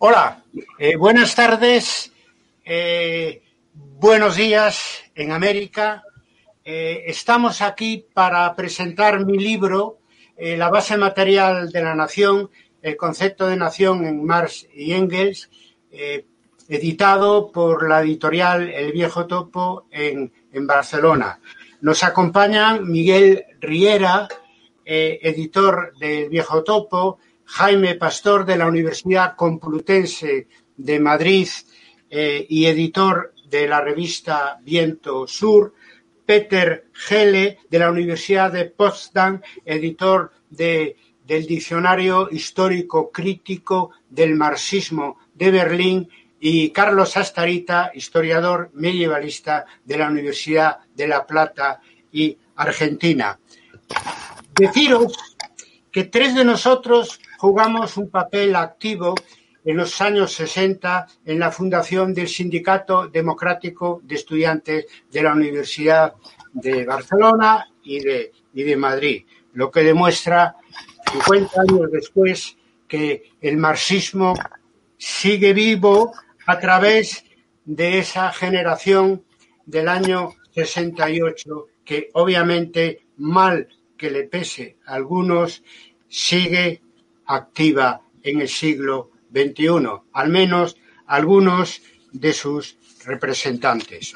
Hola, buenas tardes, buenos días en América. Estamos aquí para presentar mi libro, La base material de la nación, el concepto de nación en Marx y Engels, editado por la editorial El Viejo Topo en Barcelona. Nos acompañan Miguel Riera, editor del Viejo Topo, Jaime Pastor de la Universidad Complutense de Madrid y editor de la revista Viento Sur, Peter Gelle de la Universidad de Potsdam, editor del Diccionario Histórico Crítico del Marxismo de Berlín, y Carlos Astarita, historiador medievalista de la Universidad de La Plata y Argentina. Deciros que tres de nosotros jugamos un papel activo en los años 60 en la fundación del Sindicato Democrático de Estudiantes de la Universidad de Barcelona y de Madrid, lo que demuestra 50 años después que el marxismo sigue vivo a través de esa generación del año 68 que obviamente, mal que le pese a algunos, sigue activa en el siglo XXI, al menos algunos de sus representantes.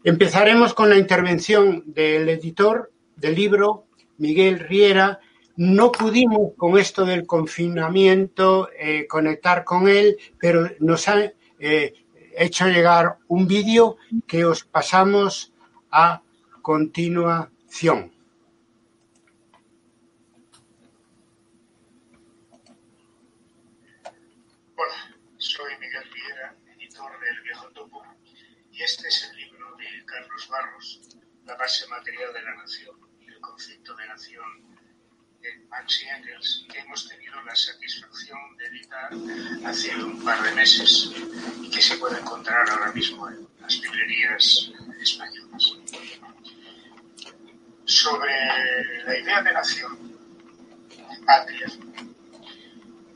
Empezaremos con la intervención del editor del libro, Miguel Riera. No pudimos, con esto del confinamiento, conectar con él, pero nos ha hecho llegar un vídeo que os pasamos a continuación. Hola, soy Miguel Riera, editor del Viejo Topo, y este es el libro de Carlos Barros, La base material de la nación y el concepto de nación de Marx y Engels, que hemos tenido la satisfacción de editar hace un par de meses y que se puede encontrar ahora mismo en las librerías españolas. Sobre la idea de nación, de patria,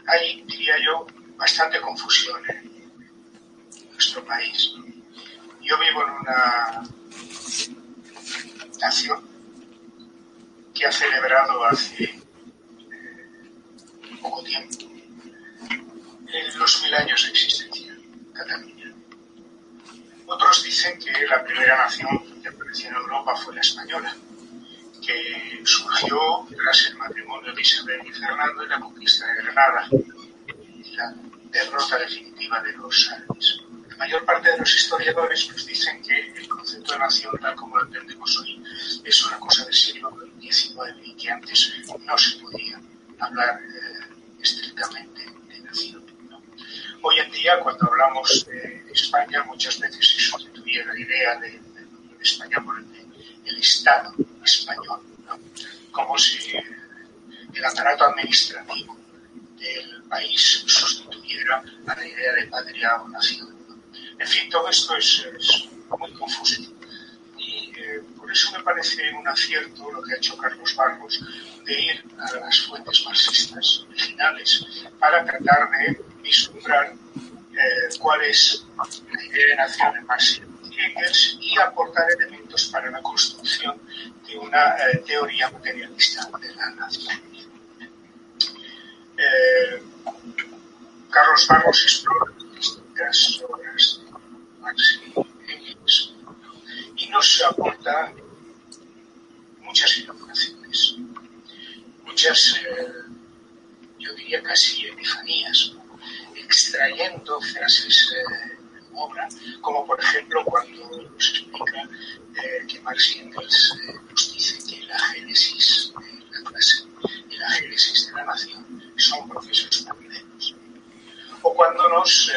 hay, diría yo, bastante confusión en nuestro país. Yo vivo en una nación que ha celebrado hace poco tiempo los 1000 años de existencia, Cataluña. Otros dicen que la primera nación que apareció en Europa fue la española, que surgió tras el matrimonio de Isabel y Fernando y la conquista de Granada y la derrota definitiva de los árabes. La mayor parte de los historiadores nos dicen que el concepto de nación, tal como lo entendemos hoy, es una cosa del siglo XIX y que antes no se podía hablar estrictamente de nación, ¿no? Hoy en día, cuando hablamos de España, muchas veces se sustituye la idea de España por el Estado español, ¿no? Como si el aparato administrativo del país sustituyera a la idea de patria o nación. En fin, todo esto es muy confuso. Y por eso me parece un acierto lo que ha hecho Carlos Barros de ir a las fuentes marxistas originales para tratar de vislumbrar cuál es la idea de nación en Marx y Engels y aportar elementos para la construcción de una teoría materialista de la nación. Carlos Barros explora distintas obras de Marx y Engels y nos aporta muchas iluminaciones, muchas, yo diría casi epifanías, ¿no? Extrayendo frases de obra, como por ejemplo cuando nos explica que Marx y Engels nos dice que la génesis de la clase y la génesis de la nación son procesos paralelos. O cuando nos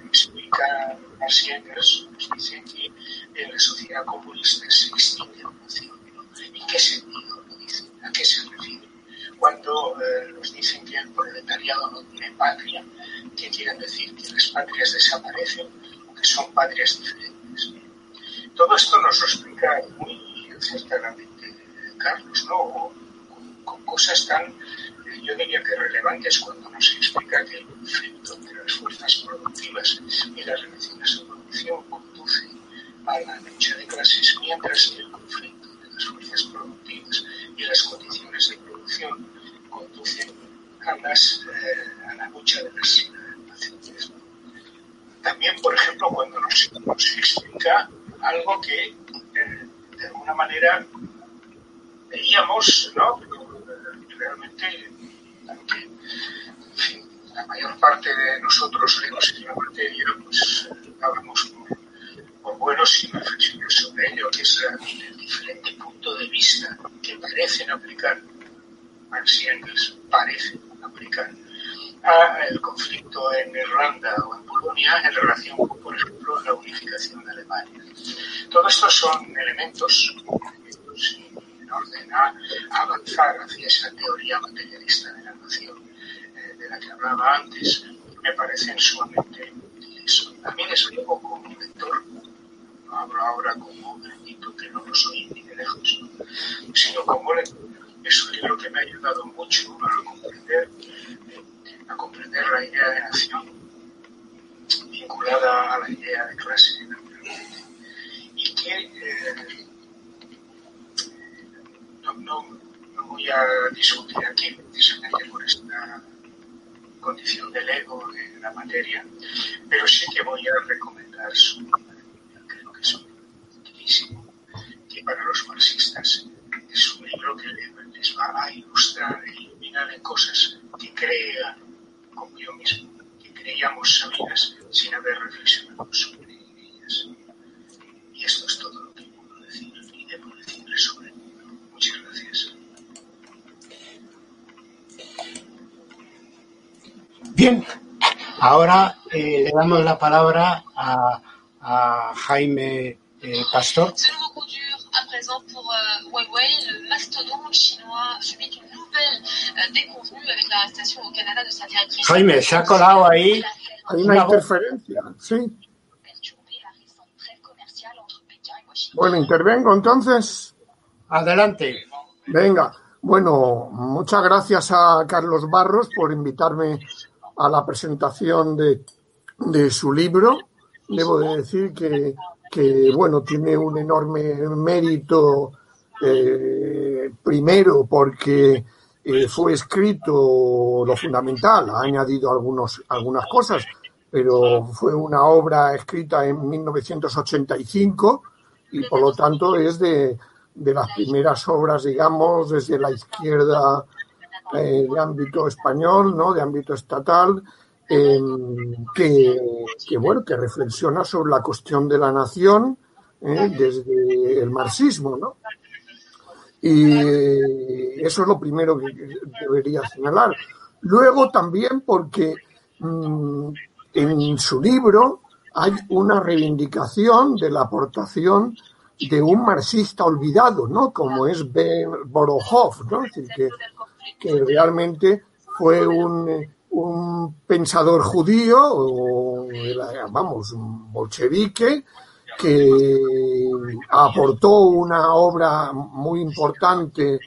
explica Marx y Engels, nos dicen que en la sociedad comunista se extingue la nación. ¿En qué sentido lo dicen? ¿A qué se refiere? Cuando nos dicen que el proletariado no tiene patria, ¿qué quieren decir? ¿Que las patrias desaparecen o que son patrias diferentes? Todo esto nos lo explica muy acertadamente Carlos, ¿no? Con cosas tan, yo diría que relevantes cuando nos explica que el conflicto entre las fuerzas productivas y las relaciones de producción conduce a la lucha de clases, mientras que el conflicto de las fuerzas productivas y las condiciones de producción conducen a la lucha de las naciones. También, por ejemplo, cuando nos explica algo que de alguna manera veíamos, ¿no? Realmente, aunque en fin, la mayor parte de nosotros leemos en la materia, pues dábamos por buenos y reflexiones sobre ello, que es el diferente punto de vista que parecen aplicar Marx y Engels, parecen aplicar a el conflicto en Irlanda o en Polonia en relación con, por ejemplo, la unificación de Alemania. Todo esto son elementos en orden a avanzar hacia esa teoría materialista de la nación de la que hablaba antes, me parecen sumamente útiles. A mí, desde luego, como lector, no hablo ahora como erudito, que no lo soy ni de lejos, sino como lector, es un libro que me ha ayudado mucho a comprender la idea de nación vinculada a la idea de clase, naturalmente, y que no voy a discutir aquí precisamente por esta condición del ego de la materia, pero sí que voy a recomendar su libro. Creo que es un libro utilísimo, que para los marxistas es un libro que les va a ilustrar e iluminar en cosas que crean, como yo mismo, que creíamos sabidas sin haber reflexionado sobre ellas. Y esto es todo lo que puedo decir y debo decirles sobre el libro. Muchas gracias. Bien, ahora le damos la palabra a Jaime Pastor. Ce nouveau coup dur à présent pour Huawei, le mastodonte chinois subit une nouvelle déconvenue avec l'arrestation au Canada de sa directrice. Jaime, se ha colado ahí. Hay una interferencia, sí. Bueno, intervengo entonces. Adelante. Venga, bueno, muchas gracias a Carlos Barros por invitarme a la presentación de su libro. Debo de decir que bueno, tiene un enorme mérito, primero porque fue escrito lo fundamental, ha añadido algunas cosas, pero fue una obra escrita en 1985 y por lo tanto es de las primeras obras, digamos, desde la izquierda de ámbito español, ¿no? De ámbito estatal, que reflexiona sobre la cuestión de la nación desde el marxismo, ¿no? Y eso es lo primero que debería señalar. Luego también porque en su libro hay una reivindicación de la aportación de un marxista olvidado, ¿no? Como es Ben Borohov, ¿no? Es decir, que realmente fue un pensador judío, un bolchevique, que aportó una obra muy importante,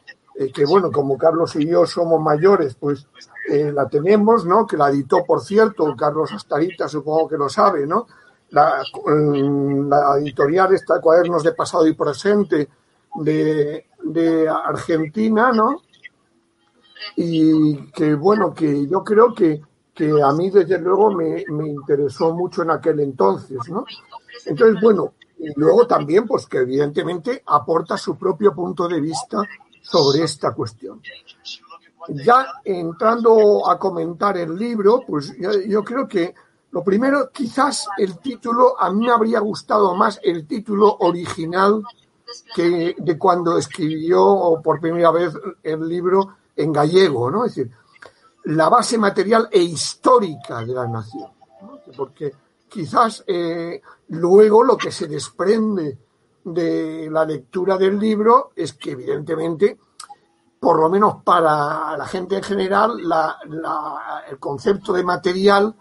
que bueno, como Carlos y yo somos mayores, pues la tenemos, ¿no? Que la editó, por cierto, Carlos Astarita, supongo que lo sabe, ¿no? La editorial esta, Cuadernos de Pasado y Presente, de Argentina, ¿no? Y que bueno, que yo creo que a mí desde luego me interesó mucho en aquel entonces, ¿no? Entonces, bueno, y luego también, pues que evidentemente aporta su propio punto de vista sobre esta cuestión. Ya entrando a comentar el libro, pues yo creo que lo primero, quizás el título, a mí me habría gustado más el título original que de cuando escribió por primera vez el libro en gallego, ¿no? Es decir, la base material e histórica de la nación, ¿no? Porque quizás luego lo que se desprende de la lectura del libro es que evidentemente, por lo menos para la gente en general, el concepto de material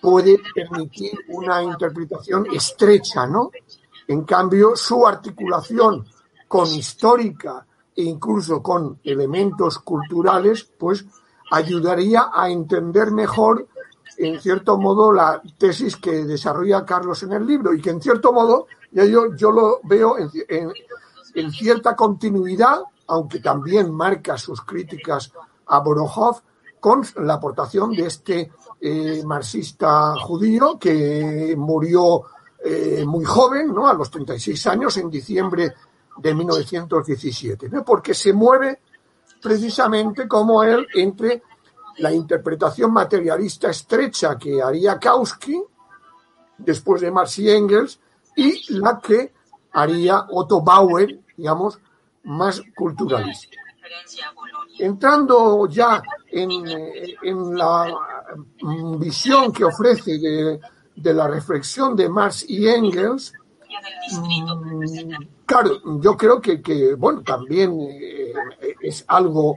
puede permitir una interpretación estrecha, ¿no? En cambio, su articulación con histórica e incluso con elementos culturales, pues ayudaría a entender mejor, en cierto modo, la tesis que desarrolla Carlos en el libro, y que en cierto modo yo lo veo en cierta continuidad, aunque también marca sus críticas a Borojov, con la aportación de este marxista judío que murió muy joven, ¿no?, a los 36 años, en diciembre de 1917, ¿no?, porque se mueve precisamente como él entre la interpretación materialista estrecha que haría Kautsky después de Marx y Engels y la que haría Otto Bauer, digamos, más culturalista. Entrando ya en la visión que ofrece de la reflexión de Marx y Engels, claro, yo creo que bueno, también es algo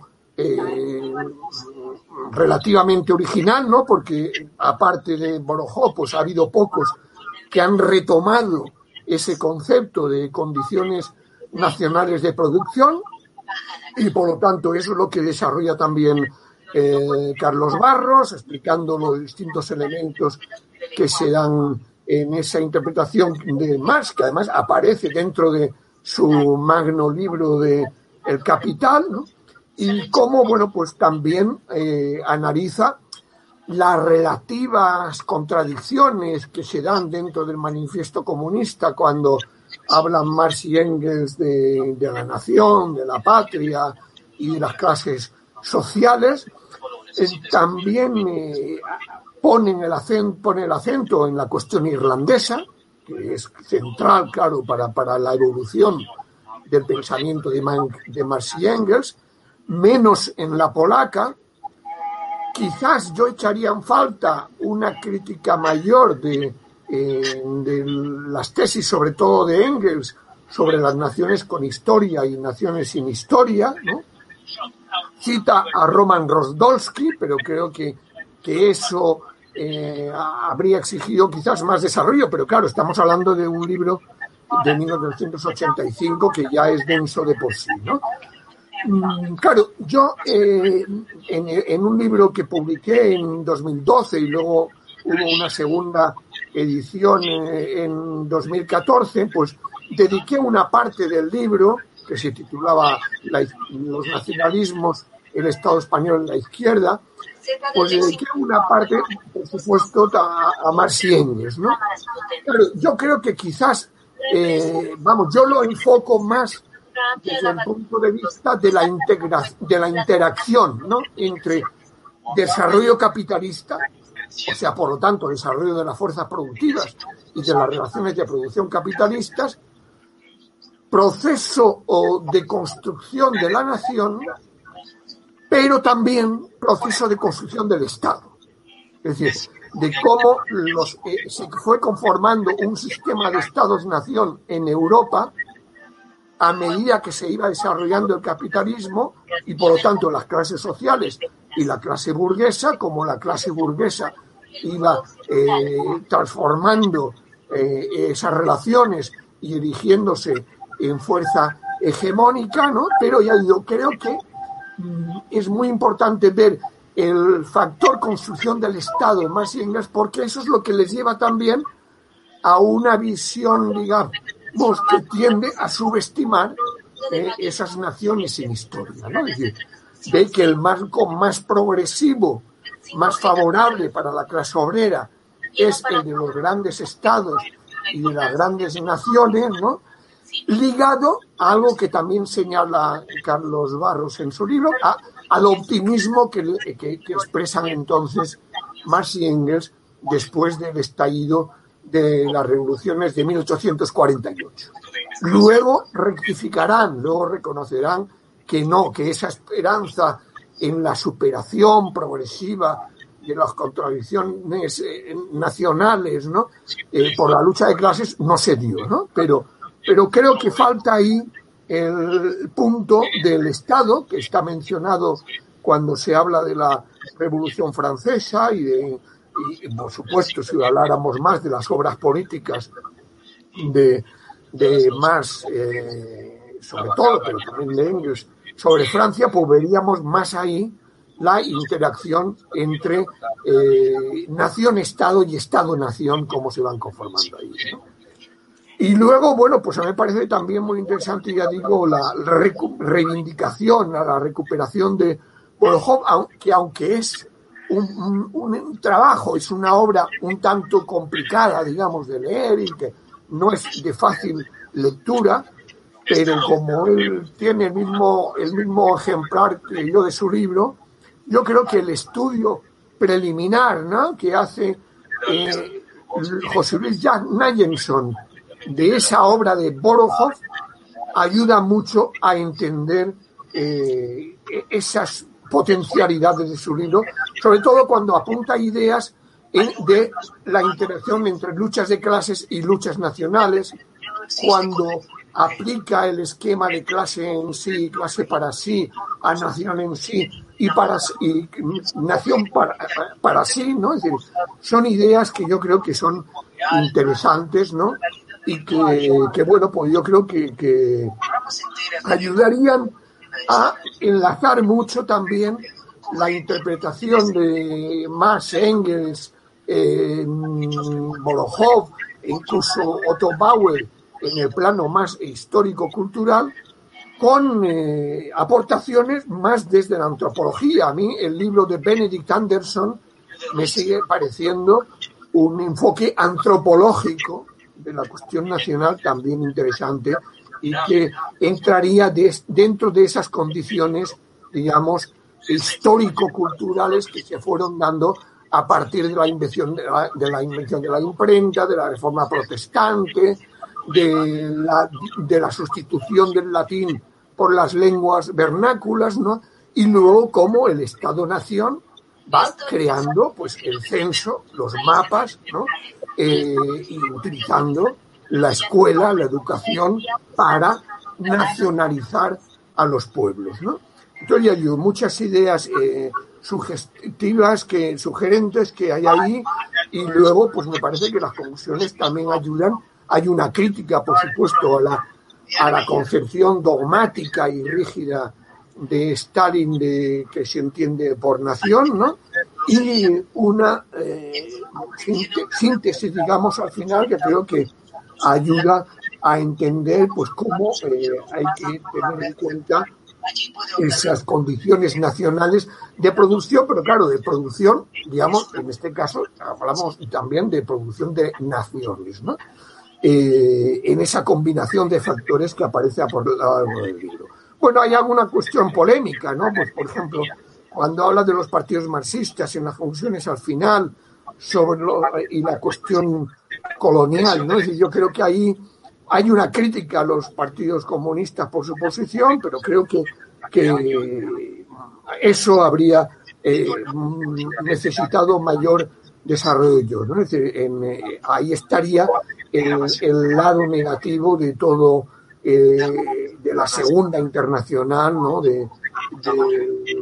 relativamente original, ¿no? Porque aparte de Borojov, pues ha habido pocos que han retomado ese concepto de condiciones nacionales de producción, y por lo tanto eso es lo que desarrolla también Carlos Barros, explicando los distintos elementos que se dan en esa interpretación de Marx, que además aparece dentro de su magno libro de El Capital, ¿no? Y cómo, bueno, pues también analiza las relativas contradicciones que se dan dentro del manifiesto comunista cuando hablan Marx y Engels de la nación, de la patria y de las clases sociales. También pone el acento en la cuestión irlandesa, que es central, claro, para la evolución del pensamiento de Marx y Engels, menos en la polaca. Quizás yo echaría en falta una crítica mayor de las tesis, sobre todo de Engels, sobre las naciones con historia y naciones sin historia, ¿no? Cita a Roman Rozdolski, pero creo que eso habría exigido quizás más desarrollo, pero claro, estamos hablando de un libro de 1985 que ya es denso de por sí, ¿no? Claro, yo en un libro que publiqué en 2012 y luego hubo una segunda edición en 2014, pues dediqué una parte del libro que se titulaba Los nacionalismos, el Estado español en la izquierda, pues dediqué una parte, por supuesto, a Marx y Engels, ¿no? Claro, yo creo que quizás, yo lo enfoco más desde el punto de vista de la interacción, ¿no?, entre desarrollo capitalista, o sea, por lo tanto, desarrollo de las fuerzas productivas y de las relaciones de producción capitalistas, proceso de construcción de la nación, pero también proceso de construcción del Estado. Es decir, de cómo se fue conformando un sistema de Estados-nación en Europa a medida que se iba desarrollando el capitalismo, y por lo tanto las clases sociales y la clase burguesa, como la clase burguesa iba transformando esas relaciones y erigiéndose en fuerza hegemónica, ¿no? Pero ya yo creo que es muy importante ver el factor construcción del Estado en Marx y Engels, porque eso es lo que les lleva también a una visión, digamos, que tiende a subestimar esas naciones sin historia, ¿no? Es decir, ve que el marco más progresivo, más favorable para la clase obrera es el de los grandes estados y de las grandes naciones, ¿no?, ligado a algo que también señala Carlos Barros en su libro, al optimismo que expresan entonces Marx y Engels después del estallido de las revoluciones de 1848. Luego rectificarán, luego reconocerán que no, que esa esperanza en la superación progresiva de las contradicciones nacionales, ¿no?, por la lucha de clases no se dio, ¿no? Pero creo que falta ahí el punto del Estado, que está mencionado cuando se habla de la Revolución Francesa y por supuesto, si habláramos más de las obras políticas de Marx, sobre todo, pero también de Engels, sobre Francia, pues veríamos más ahí la interacción entre nación-estado y estado-nación, cómo se van conformando ahí, ¿no? Y luego, bueno, pues a mí me parece también muy interesante, ya digo, la reivindicación, la recuperación de Borohov, que aunque es un trabajo, es una obra un tanto complicada, digamos, de leer y que no es de fácil lectura, pero como él tiene el mismo ejemplar que yo de su libro, yo creo que el estudio preliminar, ¿no?, que hace José Luis Nayenson de esa obra de Borohov ayuda mucho a entender esas potencialidades de su libro, sobre todo cuando apunta ideas de la interacción entre luchas de clases y luchas nacionales, cuando aplica el esquema de clase en sí, clase para sí, a nación en sí y nación para sí, ¿no? Es decir, son ideas que yo creo que son interesantes, ¿no? Y que bueno, pues yo creo que ayudarían a enlazar mucho también la interpretación de Marx, Engels, Borohov, incluso Otto Bauer en el plano más histórico-cultural, con aportaciones más desde la antropología. A mí el libro de Benedict Anderson me sigue pareciendo un enfoque antropológico de la cuestión nacional también interesante y que entraría dentro de esas condiciones, digamos, histórico-culturales que se fueron dando a partir de la invención de la imprenta, de la reforma protestante, de la sustitución del latín por las lenguas vernáculas, ¿no? Y luego cómo el Estado-nación va creando pues el censo, los mapas, ¿no? Y utilizando la escuela, la educación para nacionalizar a los pueblos, ¿no? Entonces hay muchas ideas sugestivas, sugerentes que hay ahí, y luego pues me parece que las conclusiones también ayudan. Hay una crítica, por supuesto, a la concepción dogmática y rígida de Stalin que se entiende por nación, ¿no? Y una síntesis, digamos, al final, que creo que ayuda a entender pues cómo hay que tener en cuenta esas condiciones nacionales de producción, pero claro, de producción, digamos, en este caso hablamos también de producción de naciones, ¿no? En esa combinación de factores que aparece por lo largo del libro. Bueno, hay alguna cuestión polémica, ¿no? Pues, por ejemplo, cuando habla de los partidos marxistas en las conclusiones al final y la cuestión colonial, ¿no? Es decir, yo creo que ahí hay una crítica a los partidos comunistas por su posición, pero creo que eso habría necesitado mayor desarrollo, ¿no? Es decir, ahí estaría el lado negativo de todo, de la Segunda Internacional, ¿no? De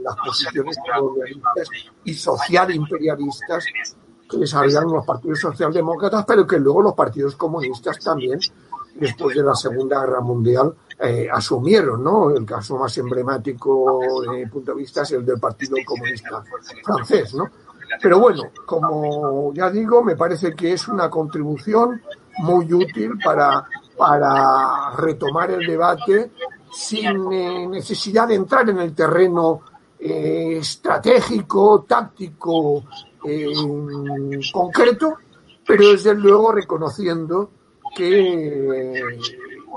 las posiciones colonialistas y social imperialistas que desarrollaron los partidos socialdemócratas, pero que luego los partidos comunistas también, después de la Segunda Guerra Mundial, asumieron, ¿no? El caso más emblemático desde mi punto de vista es el del Partido Comunista francés, ¿no? Pero bueno, como ya digo, me parece que es una contribución muy útil para retomar el debate sin necesidad de entrar en el terreno estratégico, táctico, concreto, pero desde luego reconociendo que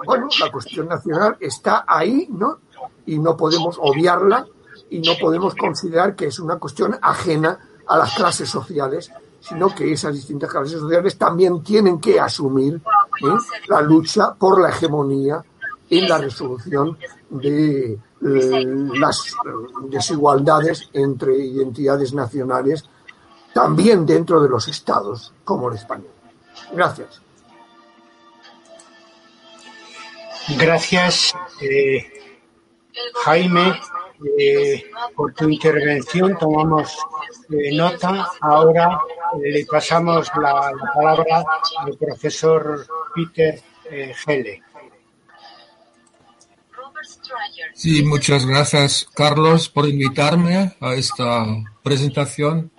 bueno, la cuestión nacional está ahí, ¿no? Y no podemos obviarla y no podemos considerar que es una cuestión ajena a las clases sociales, sino que esas distintas clases sociales también tienen que asumir la lucha por la hegemonía en la resolución de las desigualdades entre identidades nacionales, también dentro de los estados, como el español. Gracias. Gracias, Jaime, por tu intervención. Tomamos nota. Ahora le pasamos la palabra al profesor Peter Gelle. Robert's Sí, muchas gracias, Carlos, por invitarme a esta presentación.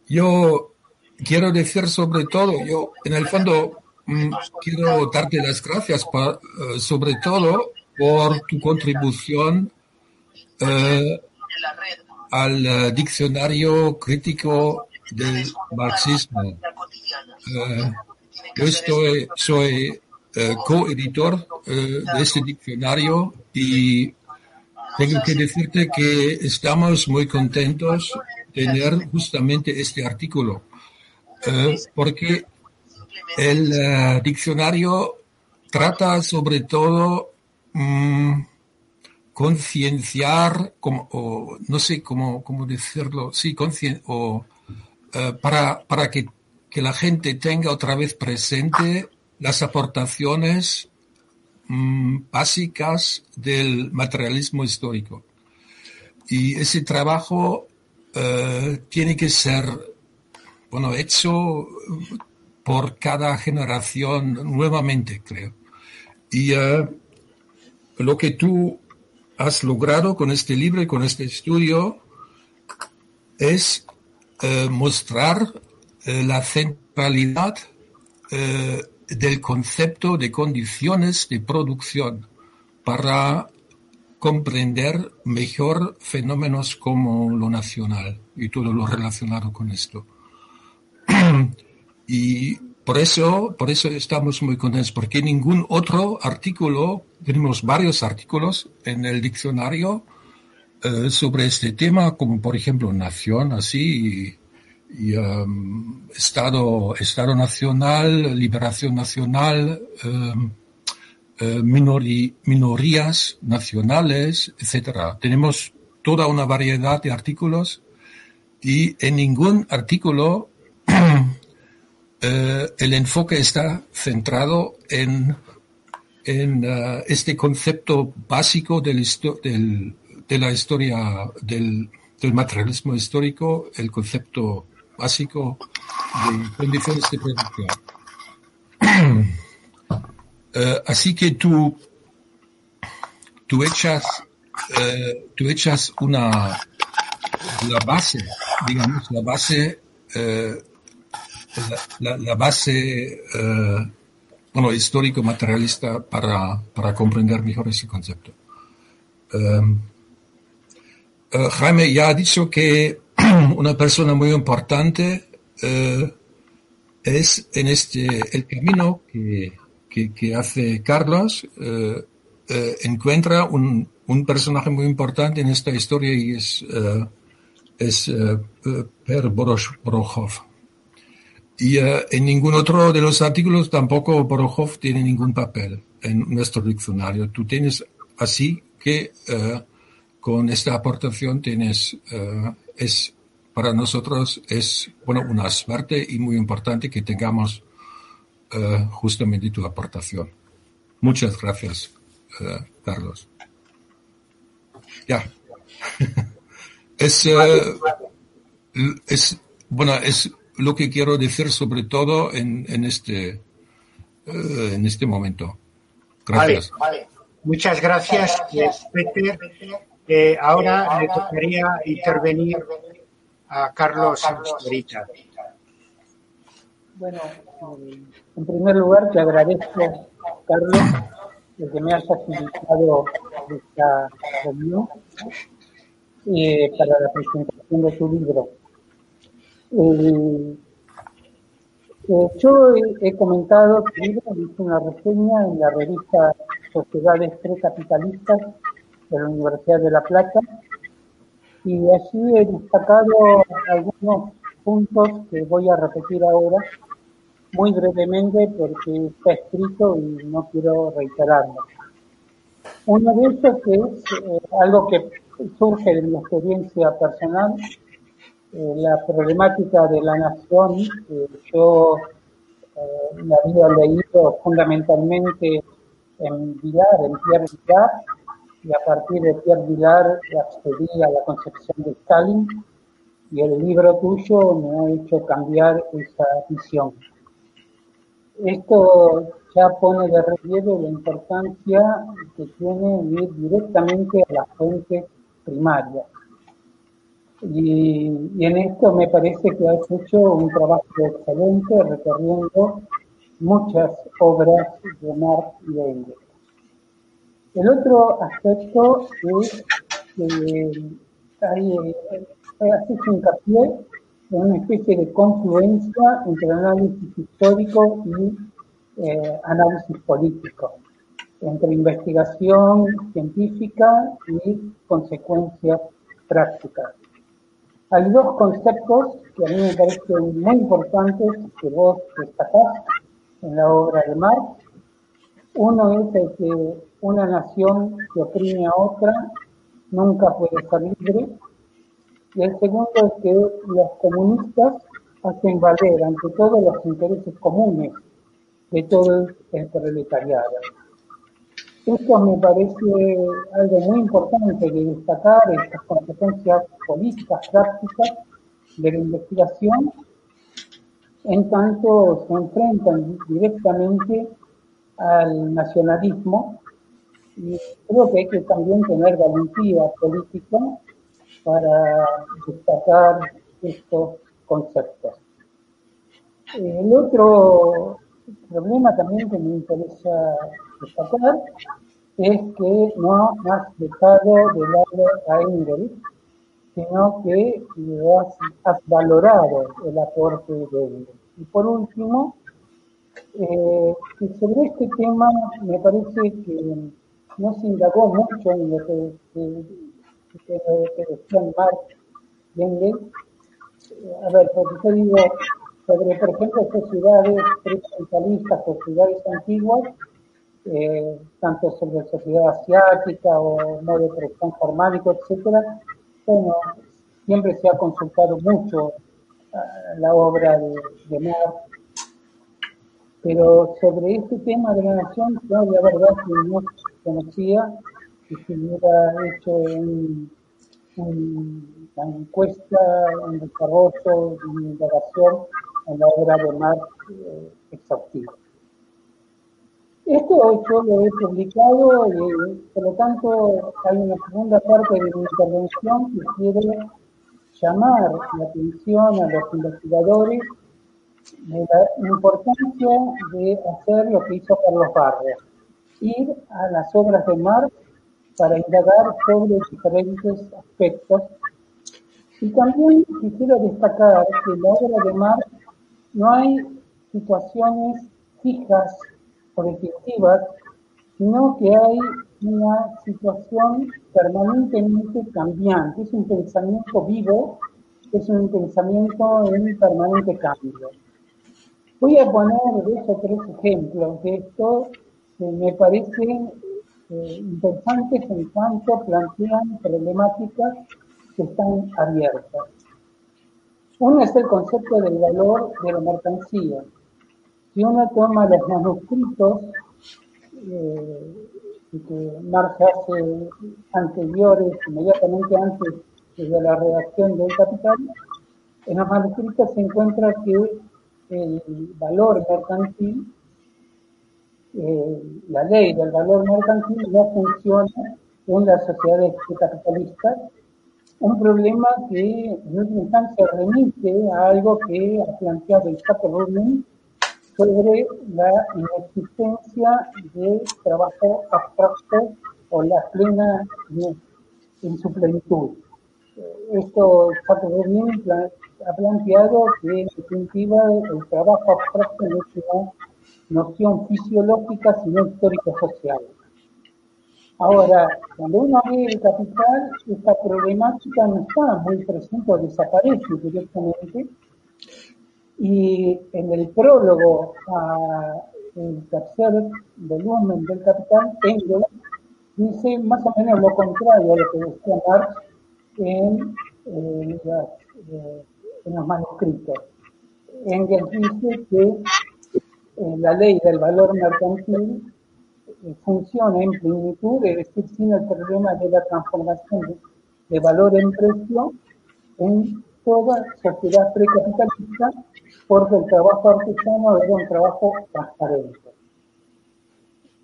Yo quiero decir sobre todo, yo en el fondo quiero darte las gracias sobre todo por tu contribución al diccionario crítico del marxismo. Yo soy coeditor de este diccionario y tengo que decirte que estamos muy contentos de tener justamente este artículo, porque el diccionario trata sobre todo concienciar, no sé cómo decirlo, sí, para que la gente tenga otra vez presente las aportaciones básicas del materialismo histórico. Y ese trabajo tiene que ser, hecho por cada generación nuevamente, creo. Y lo que tú has logrado con este libro y con este estudio es mostrar la centralidad del concepto de condiciones de producción para comprender mejor fenómenos como lo nacional y todo lo relacionado con esto. Y por eso estamos muy contentos, porque ningún otro artículo, tenemos varios artículos en el diccionario sobre este tema, como por ejemplo Nación, así, y Estado Nacional, Liberación Nacional, minorías nacionales, etcétera. Tenemos toda una variedad de artículos y en ningún artículo el enfoque está centrado en este concepto básico de la historia del materialismo histórico, el concepto básico de condiciones de producción. Así que tú echas la base, digamos, la base histórico-materialista para comprender mejor ese concepto. Jaime ya ha dicho que una persona muy importante es en el camino que hace Carlos, encuentra un personaje muy importante en esta historia y es Per Borochov. Y en ningún otro de los artículos tampoco Borochov tiene ningún papel en nuestro diccionario. Tú tienes así que con esta aportación para nosotros es una suerte y muy importante que tengamos justamente tu aportación. Muchas gracias, Carlos. Ya. Es lo que quiero decir sobre todo en este momento. Gracias. Vale. Muchas gracias, Peter. Ahora le tocaría intervenir a Carlos Astorita. Bueno, en primer lugar te agradezco, Carlos, el que me has facilitado esta reunión para la presentación de tu libro. Yo he comentado tu libro, hice una reseña en la revista Sociedades Precapitalistas de la Universidad de La Plata y así he destacado algunos puntos que voy a repetir ahora muy brevemente porque está escrito y no quiero reiterarlo. Uno de ellos que es algo que surge de mi experiencia personal, la problemática de la nación. Yo la había leído fundamentalmente en Pierre Vilar, y a partir de Pierre Vilar accedí a la concepción de Stalin, y el libro tuyo me ha hecho cambiar esa visión. Esto ya pone de relieve la importancia que tiene ir directamente a las fuentes primarias. Y en esto me parece que has hecho un trabajo excelente recorriendo muchas obras de Marx y de Engels. El otro aspecto es que has hecho hincapié en una especie de confluencia entre análisis histórico y análisis político, entre investigación científica y consecuencias prácticas. Hay dos conceptos que a mí me parecen muy importantes que vos destacás en la obra de Marx. Uno es el que una nación que oprime a otra nunca puede ser libre, y el segundo es que los comunistas hacen valer ante todo los intereses comunes de todo el proletariado. Esto me parece algo muy importante de destacar, estas consecuencias políticas, prácticas de la investigación, en tanto se enfrentan directamente al nacionalismo, y creo que hay que también tener valentía política para destacar estos conceptos. El otro problema también que me interesa destacar es que no has dejado de lado a Engels, sino que has valorado el aporte de Engels. Y por último, sobre este tema me parece que no se indagó mucho en lo que decían Marx y Engels. A ver, porque yo digo, sobre, por ejemplo, sociedades precapitalistas, sociedades antiguas, tanto sobre sociedad asiática o modo de producción germánico, etcétera. Bueno, siempre se ha consultado mucho la obra de Marx, pero sobre este tema de la nación, yo la verdad que no conocía, y si hubiera hecho una encuesta, un desarrollo, una indagación en la obra de Marx exhaustiva. Esto yo lo he publicado y por lo tanto hay una segunda parte de mi intervención que quiere llamar la atención a los investigadores de la importancia de hacer lo que hizo Carlos Barros, ir a las obras de Marx para indagar sobre diferentes aspectos. Y también quisiera destacar que en la obra de Marx no hay situaciones fijas o definitivas, sino que hay una situación permanentemente cambiante. Es un pensamiento vivo, es un pensamiento en permanente cambio. Voy a poner 2 o 3 ejemplos de esto que me parecen interesantes en cuanto plantean problemáticas que están abiertas. Uno es el concepto del valor de la mercancía. Si uno toma los manuscritos que Marx hace anteriores, inmediatamente antes de la redacción del Capital, en los manuscritos se encuentra que el valor mercantil, la ley del valor mercantil no funciona en las sociedades capitalistas, un problema que en última instancia remite a algo que ha planteado Isaac Luhmann sobre la inexistencia de trabajo abstracto o la plena en su plenitud. Esto Isaac Luhmann ha planteado que en definitiva el trabajo abstracto no es una noción fisiológica sino histórico-social. Ahora, cuando uno ve el Capital, esta problemática no está muy presente o desaparece directamente. Y en el prólogo al tercer volumen del Capital, Engels dice más o menos lo contrario a lo que decía Marx en los manuscritos. Engels dice que la ley del valor mercantil funciona en plenitud, es decir, sin el problema de la transformación de valor en precio en toda sociedad precapitalista, porque el trabajo artesano era un trabajo transparente.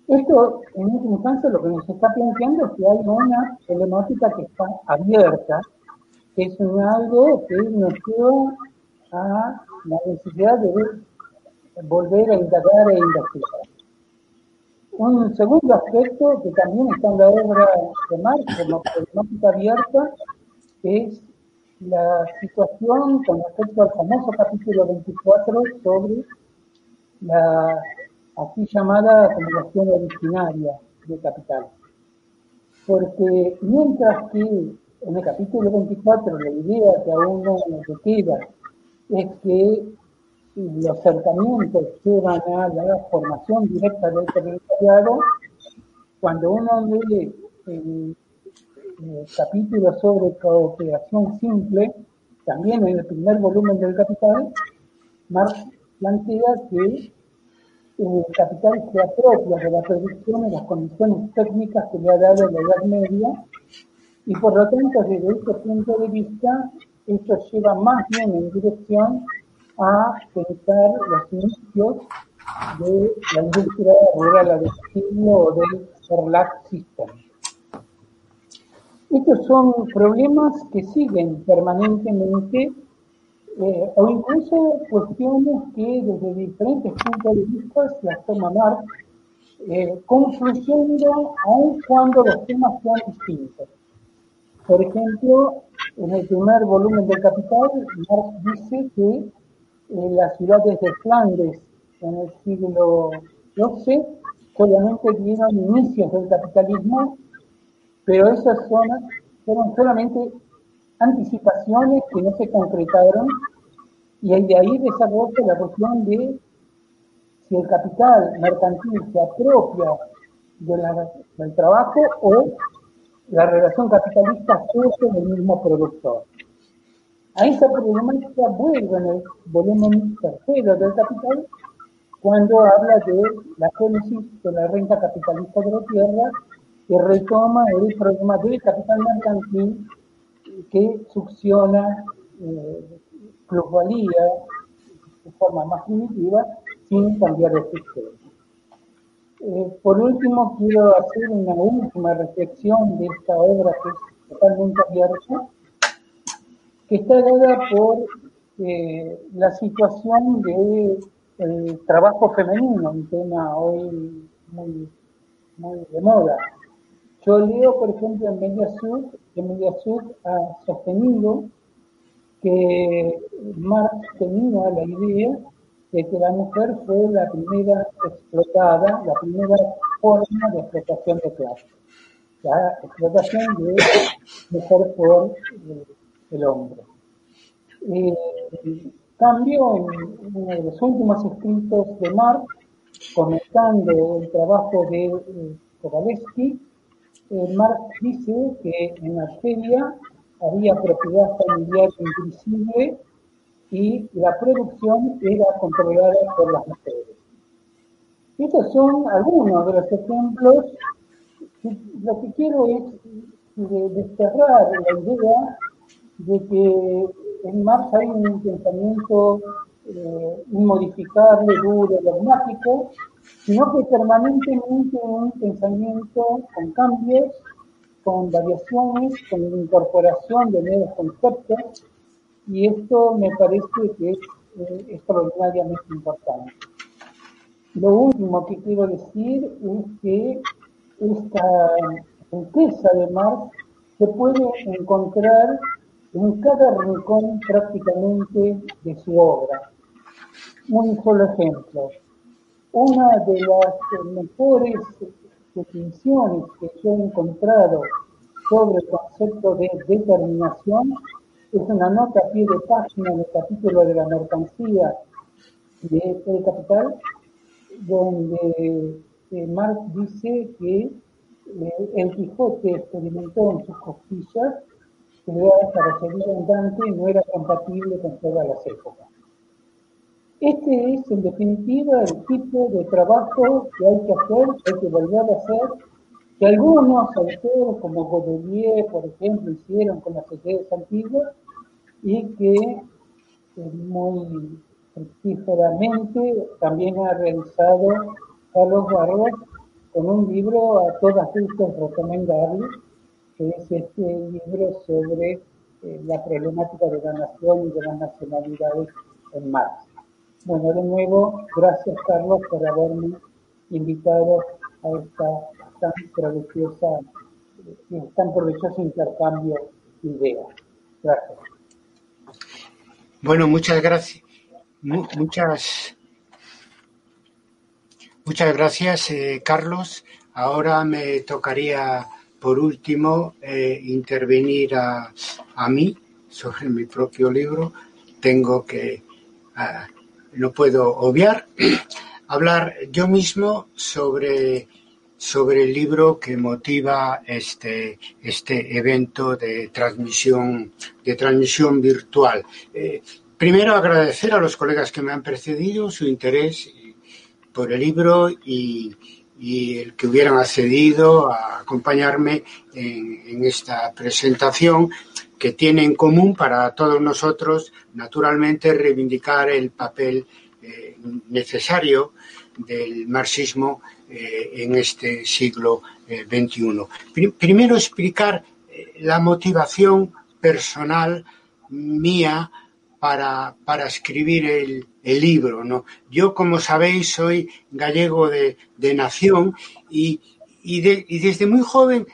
Esto, en última instancia, lo que nos está planteando es que hay una problemática que está abierta, que es algo que nos lleva a la necesidad de volver a indagar e investigar. Un segundo aspecto que también está en la obra de Marx como problemática abierta es la situación con respecto al famoso capítulo 24 sobre la así llamada acumulación originaria de capital. Porque mientras que en el capítulo 24 la idea que a uno le queda es que los acercamientos llevan a la formación directa del territoriado, cuando uno lee el capítulo sobre cooperación simple, también en el primer volumen del Capital, Marx plantea que el capital se apropia de la producción en las condiciones técnicas que le ha dado la Edad Media, y por lo tanto, desde este punto de vista, esto lleva más bien en dirección a pensar los inicios de la industria rural agresiva o del Verlag System. Estos son problemas que siguen permanentemente o incluso cuestiones que desde diferentes puntos de vista las toma Marx, confluyendo aun cuando los temas sean distintos. Por ejemplo, en el primer volumen del Capital, Marx dice que las ciudades de Flandes en el siglo XII solamente dieron inicios del capitalismo, pero esas zonas fueron solamente anticipaciones que no se concretaron, y de ahí desarrolla la cuestión de si el capital mercantil se apropia del trabajo o la relación capitalista surge del mismo productor. A esa problemática vuelve en el volumen tercero del Capital, cuando habla de la génesis de la renta capitalista de la tierra, que retoma el problema del capital mercantil que succiona plusvalía de forma más primitiva sin cambiar de sistema. Por último, quiero hacer una última reflexión de esta obra que es totalmente abierta, que está dada por la situación del trabajo femenino, un tema hoy muy de moda. Yo leo, por ejemplo, en Mediasur ha sostenido que Marx tenía la idea de que la mujer fue la primera explotada, la primera forma de explotación de clase, la explotación de mujer por el hombre. Cambio, en uno de los últimos escritos de Marx, comentando el trabajo de Kowalewski, Marx dice que en Argelia había propiedad familiar invisible y la producción era controlada por las mujeres. Estos son algunos de los ejemplos. Lo que quiero es desterrar la idea de que en Marx hay un pensamiento inmodificable, duro, dogmático, sino que permanentemente un pensamiento con cambios, con variaciones, con incorporación de nuevos conceptos, y esto me parece que es extraordinariamente importante. Lo último que quiero decir es que esta riqueza de Marx se puede encontrar en cada rincón prácticamente de su obra. Un solo ejemplo. Una de las mejores definiciones que yo he encontrado sobre el concepto de determinación es una nota a pie de página en el capítulo de la mercancía de El Capital, donde Marx dice que el Quijote experimentó en sus costillas que para ser redundante no era compatible con todas las épocas. Este es, en definitiva, el tipo de trabajo que hay que hacer, que hay que volver a hacer, que algunos autores, como Baudelaire, por ejemplo, hicieron con las ideas antiguas, y que muy fructíferamente también ha realizado Carlos Barros con un libro a todas luces recomendable, que es este libro sobre la problemática de la nación y de las nacionalidades en Marx. Bueno, de nuevo, gracias Carlos por haberme invitado a esta tan provechoso intercambio de ideas. Gracias. Bueno, muchas gracias. Muchas gracias, Carlos. Ahora me tocaría, por último, intervenir a mí sobre mi propio libro. Tengo que, no puedo obviar, hablar yo mismo sobre el libro que motiva este evento de transmisión virtual. Primero, agradecer a los colegas que me han precedido su interés por el libro y el que hubieran accedido a acompañarme en esta presentación, que tiene en común para todos nosotros, naturalmente, reivindicar el papel necesario del marxismo en este siglo XXI. Primero, explicar la motivación personal mía para escribir el libro, ¿no? Yo, como sabéis, soy gallego de nación y desde muy joven,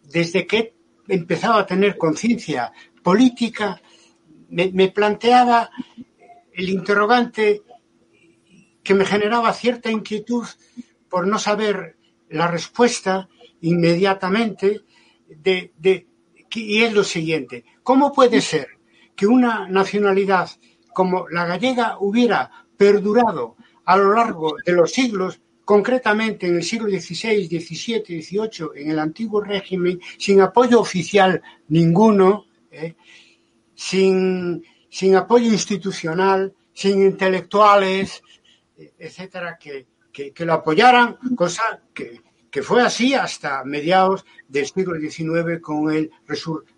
desde que he empezado a tener conciencia política, me planteaba el interrogante que me generaba cierta inquietud por no saber la respuesta inmediatamente y es lo siguiente: ¿cómo puede ser que una nacionalidad como la gallega hubiera perdurado a lo largo de los siglos, concretamente en el siglo XVI, XVII, XVIII, en el antiguo régimen, sin apoyo oficial ninguno, sin apoyo institucional, sin intelectuales, etcétera, que lo apoyaran, cosa que fue así hasta mediados del siglo XIX con el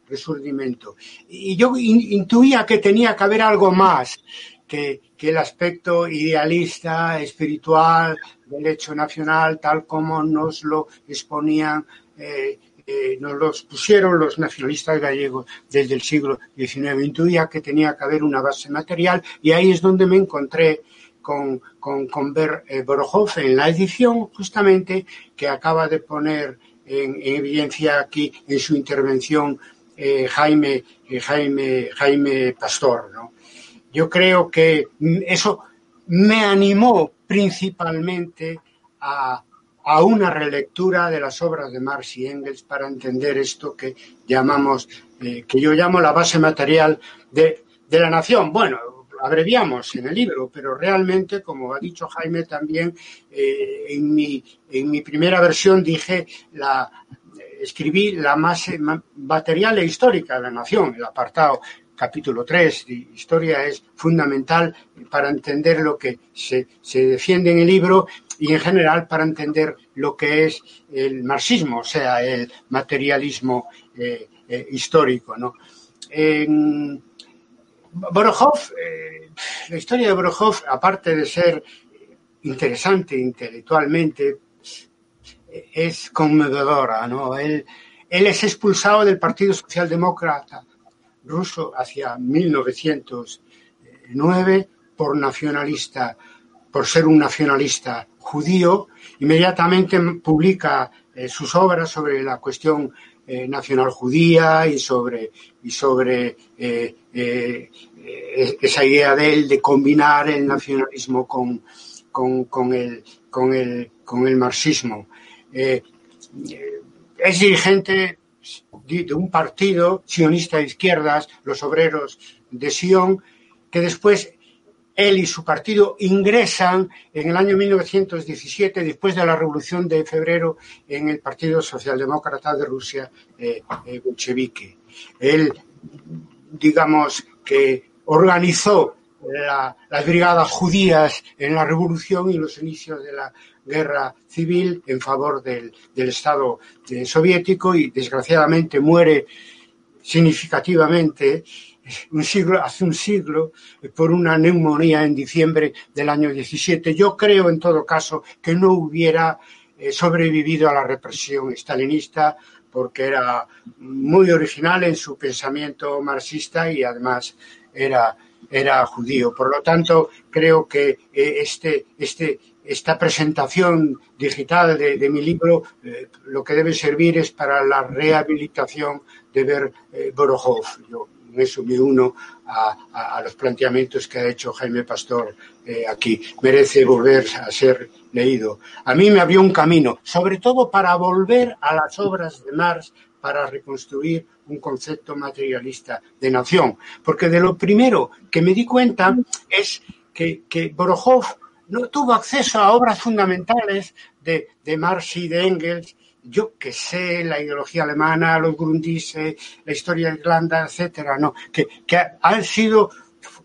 resurgimiento. Y yo intuía que tenía que haber algo más que el aspecto idealista, espiritual del hecho nacional, tal como nos lo exponían, nos los pusieron los nacionalistas gallegos desde el siglo XIX. Intuía que tenía que haber una base material y ahí es donde me encontré con Borojov en la edición justamente que acaba de poner en evidencia aquí en su intervención Jaime Pastor, ¿no? Yo creo que eso me animó principalmente a una relectura de las obras de Marx y Engels para entender esto que llamamos, que yo llamo la base material de la nación. Bueno, abreviamos en el libro, pero realmente, como ha dicho Jaime también, en mi primera versión escribí la base material e histórica de la nación, el apartado capítulo 3 de historia es fundamental para entender lo que se defiende en el libro y en general para entender lo que es el marxismo, o sea, el materialismo histórico, ¿no? Borojov, la historia de Borojov, aparte de ser interesante intelectualmente, es conmovedora, ¿no? Él es expulsado del Partido Socialdemócrata ruso hacia 1909 por ser un nacionalista judío. Inmediatamente publica sus obras sobre la cuestión nacional judía y sobre esa idea de él de combinar el nacionalismo con el marxismo. Es dirigente de un partido sionista de izquierdas, los Obreros de Sion, que después él y su partido ingresan en el año 1917, después de la Revolución de Febrero, en el Partido Socialdemócrata de Rusia, bolchevique. Él, digamos, que organizó las brigadas judías en la Revolución y los inicios de la guerra civil en favor del Estado soviético y, desgraciadamente, muere significativamente hace un siglo por una neumonía en diciembre del año 17. Yo creo, en todo caso, que no hubiera sobrevivido a la represión stalinista, porque era muy original en su pensamiento marxista y además era judío. Por lo tanto, creo que esta presentación digital de mi libro lo que debe servir es para la rehabilitación de ver Borojov. Yo en eso me uno a los planteamientos que ha hecho Jaime Pastor aquí. Merece volver a ser leído. A mí me abrió un camino, sobre todo para volver a las obras de Marx, para reconstruir un concepto materialista de nación. Porque de lo primero que me di cuenta es que Borojov no tuvo acceso a obras fundamentales de Marx y de Engels. Yo que sé, la ideología alemana, los Grundrisse, la historia de Irlanda, etcétera, no, que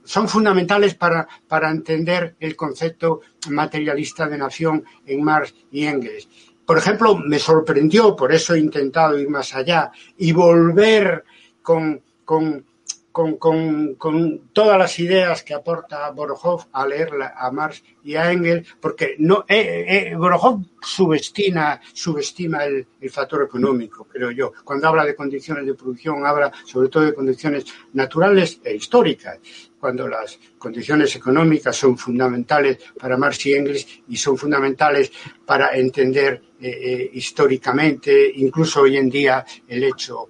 son fundamentales para entender el concepto materialista de nación en Marx y Engels. Por ejemplo, me sorprendió, por eso he intentado ir más allá y volver con todas las ideas que aporta Borojov a leer a Marx y a Engels, porque Borojov subestima el factor económico, creo yo. Cuando habla de condiciones de producción, habla sobre todo de condiciones naturales e históricas, cuando las condiciones económicas son fundamentales para Marx y Engels y son fundamentales para entender históricamente, incluso hoy en día, el hecho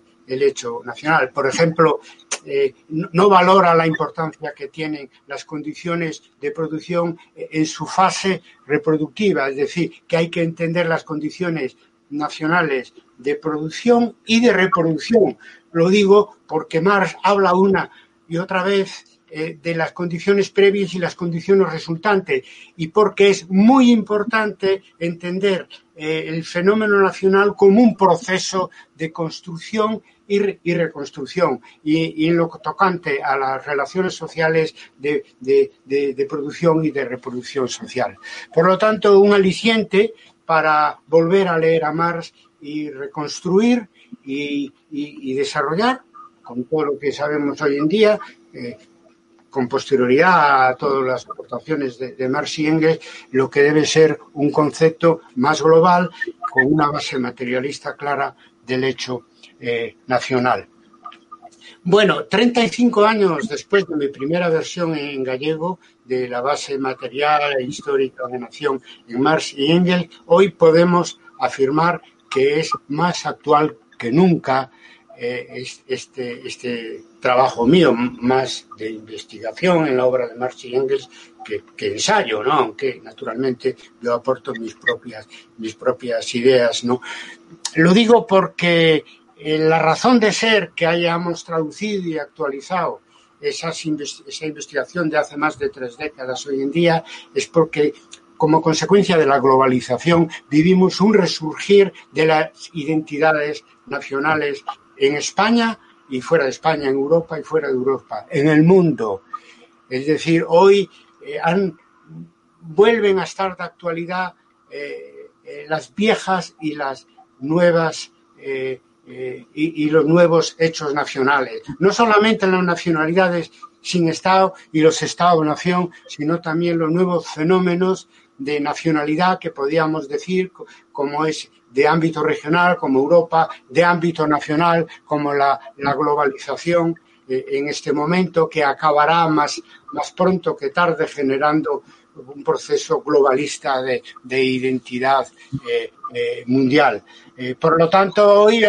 nacional. Por ejemplo, no valora la importancia que tienen las condiciones de producción en su fase reproductiva, es decir, que hay que entender las condiciones nacionales de producción y de reproducción. Lo digo porque Marx habla una y otra vez de las condiciones previas y las condiciones resultantes, y porque es muy importante entender el fenómeno nacional como un proceso de construcción y reconstrucción, y en lo tocante a las relaciones sociales de producción y de reproducción social. Por lo tanto, un aliciente para volver a leer a Marx y reconstruir y desarrollar, con todo lo que sabemos hoy en día, con posterioridad a todas las aportaciones de Marx y Engels, lo que debe ser un concepto más global, con una base materialista clara del hecho nacional. Bueno, 35 años después de mi primera versión en gallego de la base material e histórica de nación en Marx y Engels, hoy podemos afirmar que es más actual que nunca este trabajo mío, más de investigación en la obra de Marx y Engels que ensayo, ¿no? Aunque naturalmente yo aporto mis propias ideas, ¿no? Lo digo porque la razón de ser que hayamos traducido y actualizado esa investigación de hace más de 3 décadas hoy en día es porque, como consecuencia de la globalización, vivimos un resurgir de las identidades nacionales en España y fuera de España, en Europa y fuera de Europa, en el mundo. Es decir, hoy vuelven a estar de actualidad las viejas y las nuevas y los nuevos hechos nacionales. No solamente las nacionalidades sin Estado y los Estados-nación, sino también los nuevos fenómenos de nacionalidad que podríamos decir como es de ámbito regional, como Europa, de ámbito nacional, como la globalización en este momento, que acabará más pronto que tarde generando un proceso globalista de identidad mundial. Por lo tanto, hoy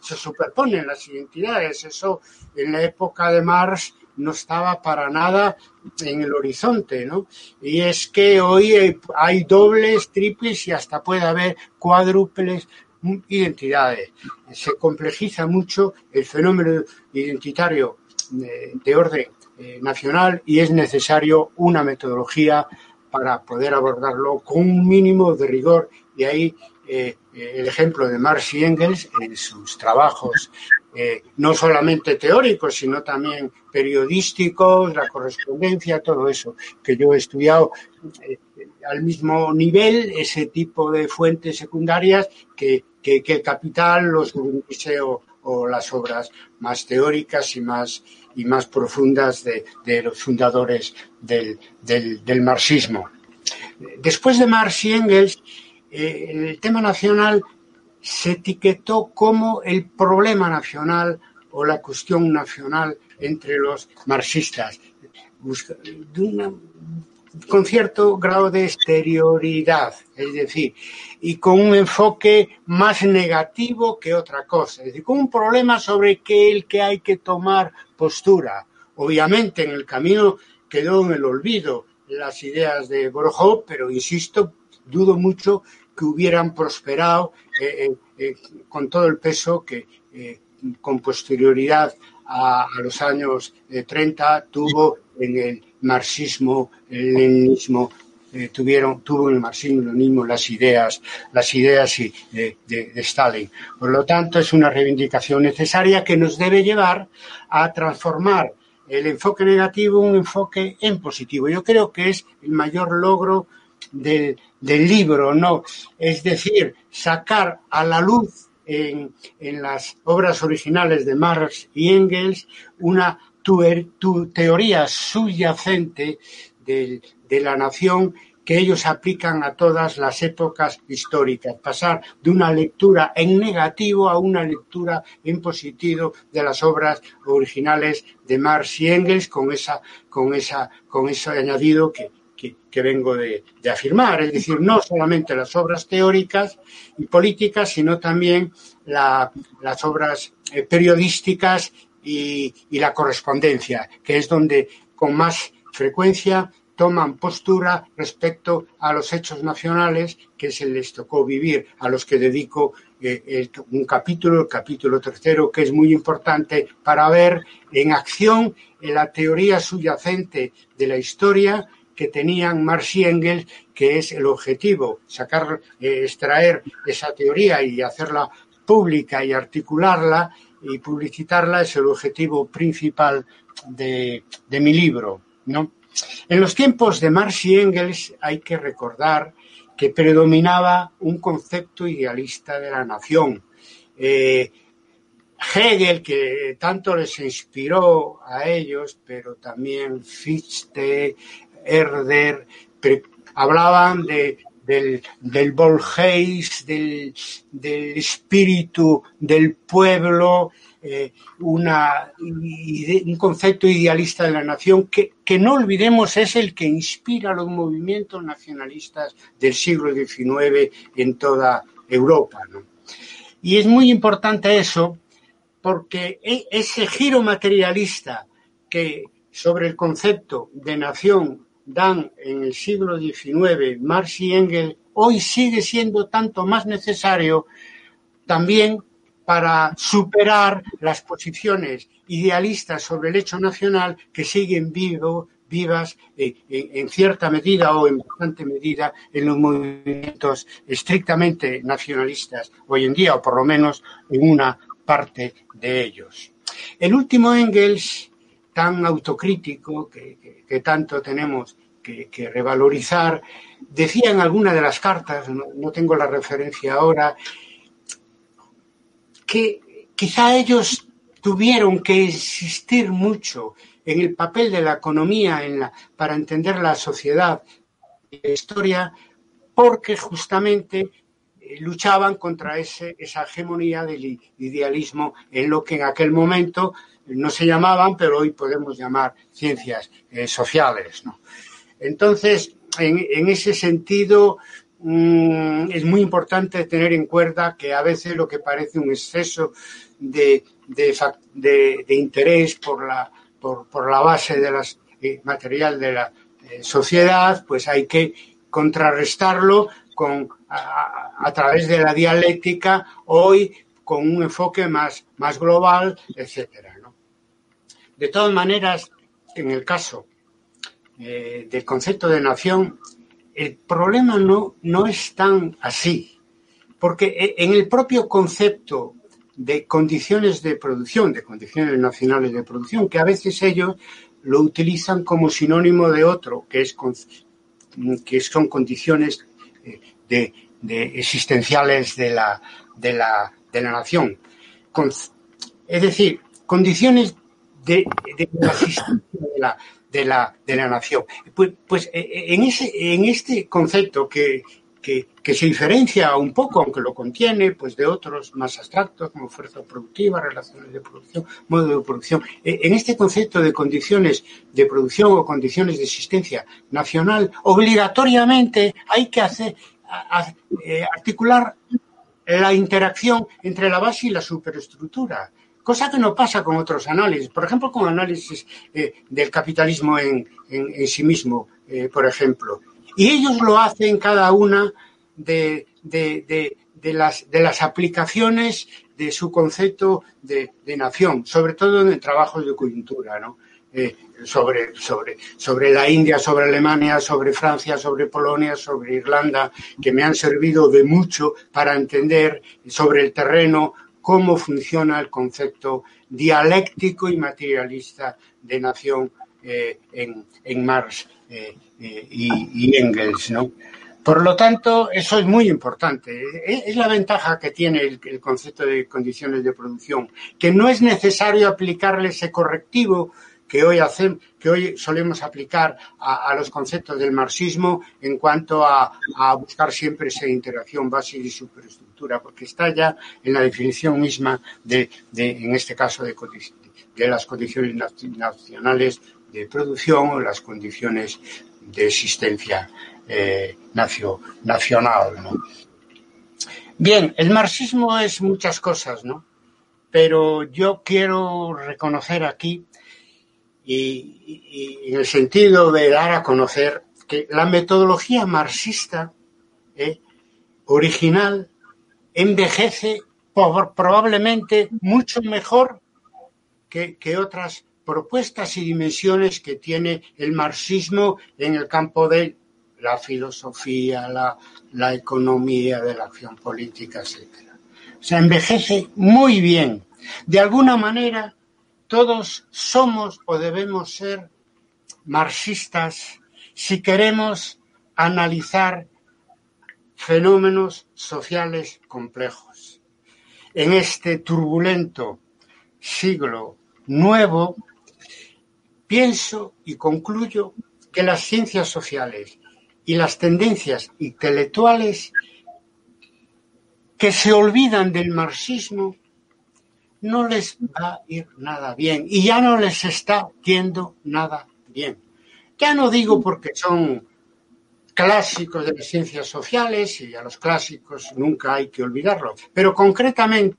se superponen las identidades. Eso en la época de Marx no estaba para nada en el horizonte, ¿no? Y es que hoy hay dobles, triples y hasta puede haber cuádruples identidades. Se complejiza mucho el fenómeno identitario de orden nacional y es necesario una metodología para poder abordarlo con un mínimo de rigor, y ahí el ejemplo de Marx y Engels en sus trabajos no solamente teóricos, sino también periodísticos, la correspondencia, todo eso que yo he estudiado al mismo nivel, ese tipo de fuentes secundarias que el Capital, los Grundrisse o las obras más teóricas y más profundas de los fundadores del marxismo. Después de Marx y Engels, el tema nacional se etiquetó como el problema nacional o la cuestión nacional entre los marxistas, con cierto grado de exterioridad, es decir, y con un enfoque más negativo que otra cosa, es decir, con un problema sobre el que hay que tomar postura. Obviamente en el camino quedó en el olvido las ideas de Borjó, pero insisto, dudo mucho que hubieran prosperado con todo el peso que con posterioridad a los años 30 tuvo en el marxismo, el leninismo, tuvo en el marxismo, el leninismo las ideas de Stalin. Por lo tanto, es una reivindicación necesaria que nos debe llevar a transformar el enfoque negativo en un enfoque en positivo. Yo creo que es el mayor logro del libro, ¿no? Es decir, sacar a la luz en las obras originales de Marx y Engels una teoría subyacente de la nación que ellos aplican a todas las épocas históricas, pasar de una lectura en negativo a una lectura en positivo de las obras originales de Marx y Engels con ese añadido que vengo de afirmar, es decir, no solamente las obras teóricas y políticas, sino también las obras periodísticas y la correspondencia, que es donde con más frecuencia toman postura respecto a los hechos nacionales que se les tocó vivir, a los que dedico un capítulo, el capítulo 3, que es muy importante para ver en acción la teoría subyacente de la historia que tenían Marx y Engels, que es el objetivo, extraer esa teoría y hacerla pública y articularla y publicitarla es el objetivo principal de mi libro, ¿no? En los tiempos de Marx y Engels hay que recordar que predominaba un concepto idealista de la nación. Hegel, que tanto les inspiró a ellos, pero también Fichte, Herder, hablaban del Volksgeist, del espíritu del pueblo, un concepto idealista de la nación que no olvidemos es el que inspira los movimientos nacionalistas del siglo XIX en toda Europa, ¿no? Y es muy importante eso porque ese giro materialista que sobre el concepto de nación dan en el siglo XIX Marx y Engels, hoy sigue siendo tanto más necesario también para superar las posiciones idealistas sobre el hecho nacional que siguen vivas en cierta medida o en bastante medida en los movimientos estrictamente nacionalistas hoy en día, o por lo menos en una parte de ellos. El último Engels, tan autocrítico que tanto tenemos que revalorizar, decía en alguna de las cartas, no tengo la referencia ahora, que quizá ellos tuvieron que insistir mucho en el papel de la economía para entender la sociedad y la historia, porque justamente luchaban contra esa hegemonía del idealismo en lo que en aquel momento no se llamaban, pero hoy podemos llamar ciencias sociales, ¿no? Entonces, en ese sentido, es muy importante tener en cuenta que a veces lo que parece un exceso de interés por la base de material de la sociedad, pues hay que contrarrestarlo a través de la dialéctica, hoy con un enfoque más global, etcétera, ¿no? De todas maneras, en el caso del concepto de nación, el problema no es tan así, porque en el propio concepto de condiciones de producción, de condiciones nacionales de producción, que a veces ellos lo utilizan como sinónimo de otro, que son condiciones existenciales de la nación. Es decir, condiciones de la existencia de la nación. Pues en este concepto que que se diferencia un poco, aunque lo contiene, pues de otros más abstractos, como fuerza productiva, relaciones de producción, modo de producción. En este concepto de condiciones de producción o condiciones de existencia nacional, obligatoriamente hay que articular la interacción entre la base y la superestructura, cosa que no pasa con otros análisis, por ejemplo, con análisis del capitalismo en sí mismo, por ejemplo. Y ellos lo hacen cada una de las aplicaciones de su concepto de nación, sobre todo en trabajos de coyuntura, ¿no? Sobre la India, sobre Alemania, sobre Francia, sobre Polonia, sobre Irlanda, que me han servido de mucho para entender sobre el terreno cómo funciona el concepto dialéctico y materialista de nación en Marx y Engels, ¿no? Por lo tanto, eso es muy importante. Es la ventaja que tiene el concepto de condiciones de producción, que no es necesario aplicarle ese correctivo que hoy solemos aplicar a los conceptos del marxismo en cuanto a buscar siempre esa interacción base y superestructura, porque está ya en la definición misma en este caso, de las condiciones nacionales de producción o las condiciones de existencia nacional, ¿no? Bien, el marxismo es muchas cosas, ¿no? Pero yo quiero reconocer aquí, y en el sentido de dar a conocer, que la metodología marxista original envejece probablemente mucho mejor que otras propuestas y dimensiones que tiene el marxismo en el campo de la filosofía, la economía, de la acción política, etc. O sea, envejece muy bien. De alguna manera, todos somos o debemos ser marxistas si queremos analizar fenómenos sociales complejos. En este turbulento siglo nuevo, pienso y concluyo que las ciencias sociales y las tendencias intelectuales que se olvidan del marxismo no les va a ir nada bien y ya no les está yendo nada bien. Ya no digo porque son clásicos de las ciencias sociales y a los clásicos nunca hay que olvidarlos, pero concretamente,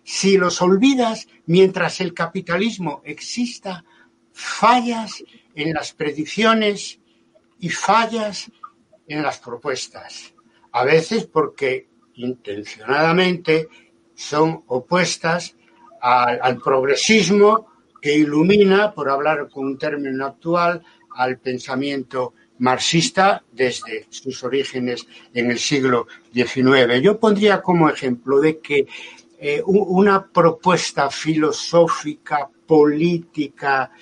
si los olvidas mientras el capitalismo exista, fallas en las predicciones y fallas en las propuestas. A veces porque intencionadamente son opuestas al progresismo que ilumina, por hablar con un término actual, al pensamiento marxista desde sus orígenes en el siglo XIX. Yo pondría como ejemplo de que una propuesta filosófica, política,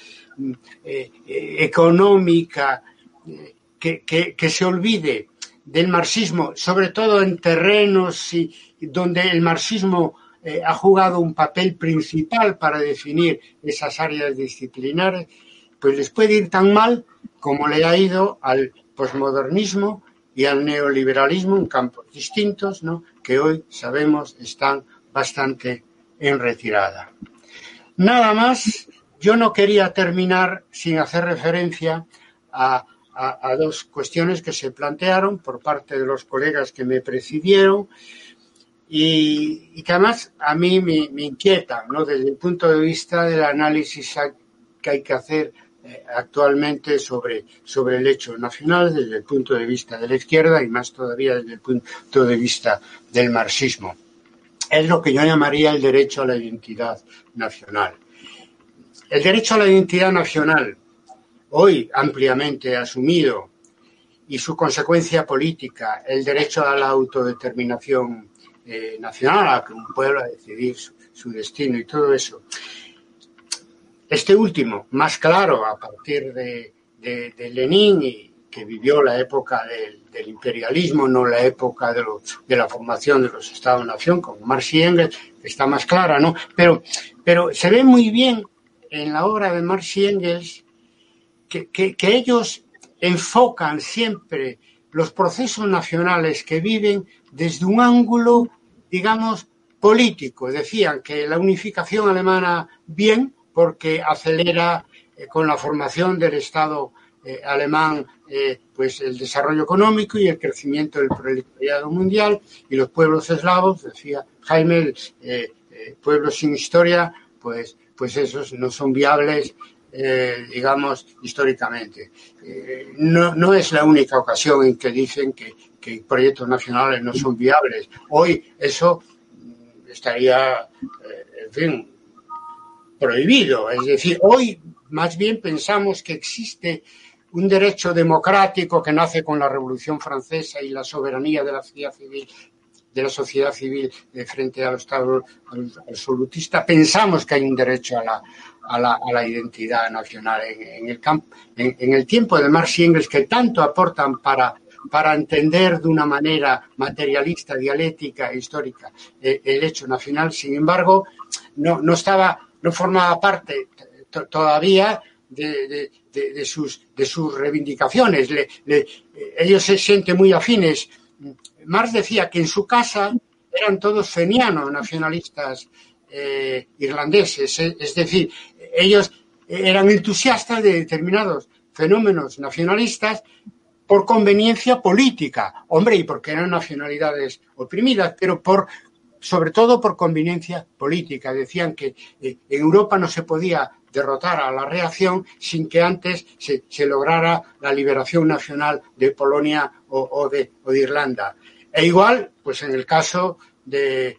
económica, que se olvide del marxismo, sobre todo en terrenos donde el marxismo ha jugado un papel principal para definir esas áreas disciplinares, pues les puede ir tan mal como le ha ido al posmodernismo y al neoliberalismo en campos distintos, ¿no?, que hoy sabemos están bastante en retirada. Nada más, yo no quería terminar sin hacer referencia a dos cuestiones que se plantearon por parte de los colegas que me precedieron y que además a mí me inquietan, ¿no?, desde el punto de vista del análisis que hay que hacer actualmente sobre el hecho nacional, desde el punto de vista de la izquierda y más todavía desde el punto de vista del marxismo. Es lo que yo llamaría el derecho a la identidad nacional. El derecho a la identidad nacional, hoy ampliamente asumido, y su consecuencia política, el derecho a la autodeterminación nacional, a que un pueblo a decidir su destino y todo eso. Este último, más claro a partir de Lenin, y que vivió la época del imperialismo, no la época de la formación de los Estados-nación, como Marx y Engels, está más clara, ¿no? Pero se ve muy bien en la obra de Marx y Engels que ellos enfocan siempre los procesos nacionales que viven desde un ángulo, digamos, político. Decían que la unificación alemana bien, porque acelera con la formación del Estado alemán pues el desarrollo económico y el crecimiento del proletariado mundial, y los pueblos eslavos, decía Jaime, pueblos sin historia, pues esos no son viables, digamos, históricamente. No es la única ocasión en que dicen que proyectos nacionales no son viables. Hoy eso estaría, en fin, prohibido. Es decir, hoy más bien pensamos que existe un derecho democrático que nace con la Revolución Francesa y la soberanía de la sociedad civil frente al Estado absolutista. Pensamos que hay un derecho a la identidad nacional en el tiempo de Marx y Engels, que tanto aportan para entender de una manera materialista, dialéctica e histórica el hecho nacional. Sin embargo, no formaba parte todavía de sus reivindicaciones. Ellos se sienten muy afines. Marx decía que en su casa eran todos fenianos, nacionalistas irlandeses, es decir, ellos eran entusiastas de determinados fenómenos nacionalistas por conveniencia política, hombre, y porque eran nacionalidades oprimidas, pero sobre todo por conveniencia política. Decían que en Europa no se podía derrotar a la reacción sin que antes se lograra la liberación nacional de Polonia o de Irlanda. E igual, pues en el caso de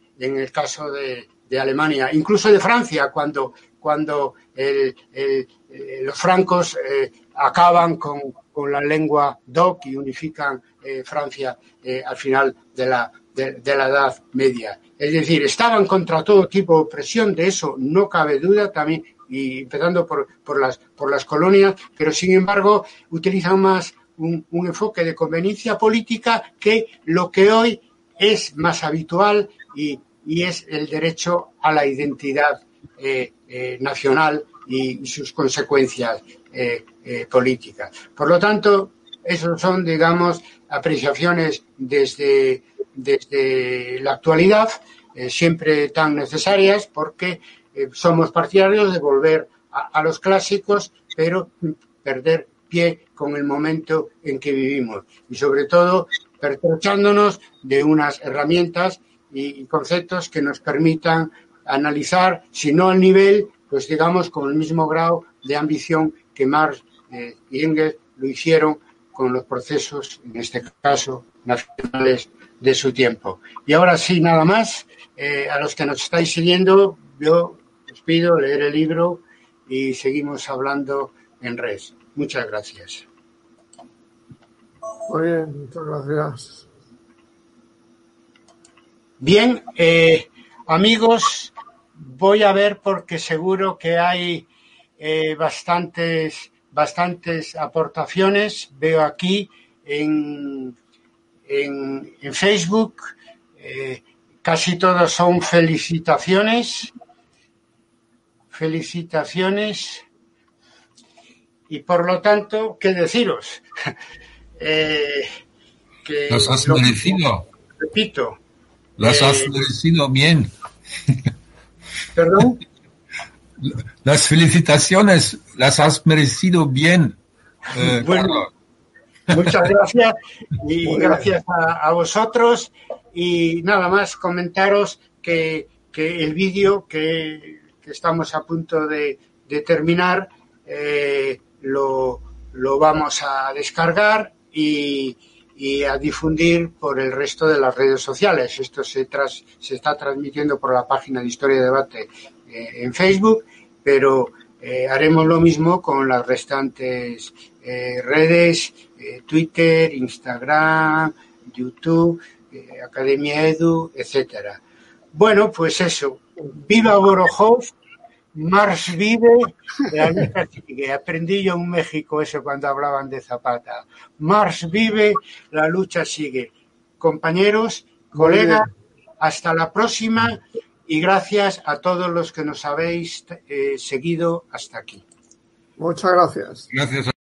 Alemania, incluso de Francia, cuando los francos acaban con la lengua DOC y unifican Francia al final de la Edad Media. Es decir, estaban contra todo tipo de opresión, de eso no cabe duda, también, y empezando por las colonias, pero sin embargo utilizan más un enfoque de conveniencia política que lo que hoy es más habitual y es el derecho a la identidad nacional y sus consecuencias políticas. Por lo tanto, esos son, digamos, apreciaciones desde la actualidad, siempre tan necesarias, porque somos partidarios de volver a los clásicos, pero perder pie con el momento en que vivimos y, sobre todo, pertrechándonos de unas herramientas y conceptos que nos permitan analizar, si no al nivel, pues digamos con el mismo grado de ambición que Marx y Engels lo hicieron con los procesos, en este caso, nacionales de su tiempo. Y ahora sí, nada más, a los que nos estáis siguiendo, yo os pido leer el libro y seguimos hablando en red. Muchas gracias. Muy bien, muchas gracias. Bien, amigos, voy a ver porque seguro que hay bastantes aportaciones. Veo aquí en Facebook, casi todas son felicitaciones. Y por lo tanto, ¿qué deciros? Que los has merecido. Repito. Las has merecido bien. ¿Perdón? Las felicitaciones las has merecido bien. Bueno, muchas gracias y gracias a vosotros. Y nada más comentaros que el vídeo que estamos a punto de terminar lo vamos a descargar y a difundir por el resto de las redes sociales. Esto se está transmitiendo por la página de Historia y Debate en Facebook, pero haremos lo mismo con las restantes redes, Twitter, Instagram, YouTube, Academia Edu, etcétera. Bueno, pues eso. Viva Borojov, Marx vive, la lucha sigue. Aprendí yo en México eso cuando hablaban de Zapata. Marx vive, la lucha sigue. Compañeros, colegas, hasta la próxima y gracias a todos los que nos habéis seguido hasta aquí. Muchas gracias. Gracias.